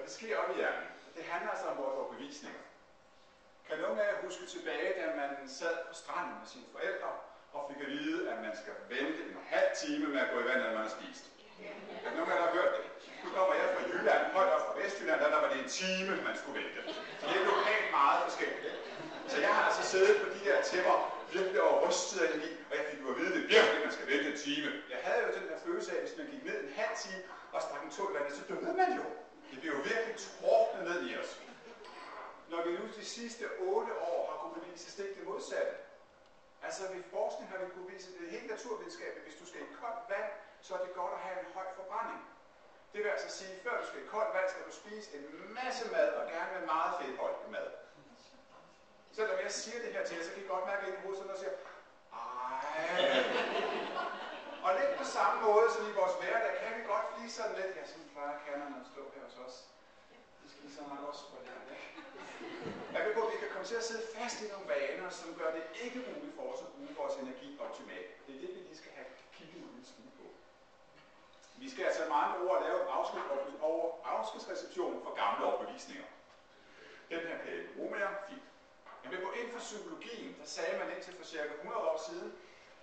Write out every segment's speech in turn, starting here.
det sker op i hjernen. Det handler altså om vores overbevisninger. Kan nogen af jer huske tilbage, da man sad på stranden med sine forældre og fik at vide, at man skal vente en halv time med at gå i vandet, når man har spist? Er nogen af jer, der har hørt det? Nu kommer jeg fra Jylland, højt op fra Vestjylland, der var det en time, man skulle vente. Så det er lokalt meget forskelligt. Så jeg har altså siddet på de der tæpper, virkelig over rystet af energi, og jeg fik jo at vide, at det virkelig, man skal vente en time. Jeg havde jo den der følelse af, at hvis man gik ned en halv time og stak en tå i vandet, så døde man jo. Det blev jo virkelig tråknet ned i os. Når vi nu de sidste 8 år har kunnet bevise stik det modsatte. Altså ved forskning har vi kunnet bevise, at det er helt naturvidenskabeligt. Hvis du skal i koldt vand, så er det godt at have en høj forbrænding. Det vil altså sige, at før du skal i koldt vand, skal du spise en masse mad, og gerne med meget fedtholdig mad. Selvom jeg siger det her til jer, så kan I godt mærke ind i hovedet, og siger, ej. Og lidt på samme måde, som i vores hverdag, kan vi godt blive sådan lidt, ja, sådan plejer kernerne at stå her hos os. Det skal I så nok også få lært, ikke? Jeg vil på, at vi kan komme til at sidde fast i nogle vaner, som gør det ikke muligt for os at bruge vores energi optimalt. Det er det, vi lige skal have kigget en lille smule på. Vi skal altså med andre ord lave en afskedsreception for gamle overbevisninger. Den her kan jeg bruge mere. Fint. Jeg vil gå ind for psykologien, der sagde man indtil for cirka 100 år siden,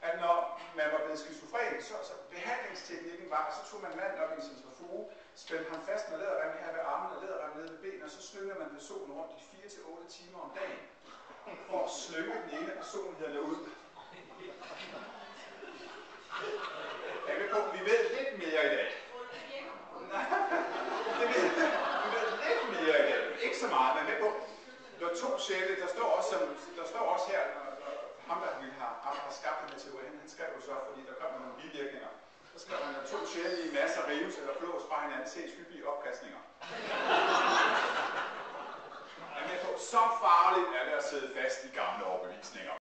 at når man var blevet skizofren, så behandlingsteknikken var, så tog man manden op i en centrifuge, spændte ham fast med læderrem her ved armen og læderrem nede ved benene, og så slyngede man personen rundt i 4 til 8 timer om dagen, for at slynge den ene personlighed ud. Jeg vil på, vi ved lidt mere i dag. Vi ved lidt mere i dag. Ikke så meget, men med på. Der er 2 sjæle, der står også her, ham der har skabt den her teori, han skrev jo så, fordi der kom nogle bivirkninger. Så skrev han, at 2 sjæle i masser rives eller flås fra hinanden ses hyppige opkastninger. Men med på, så farligt er det at sidde fast i gamle overbevisninger.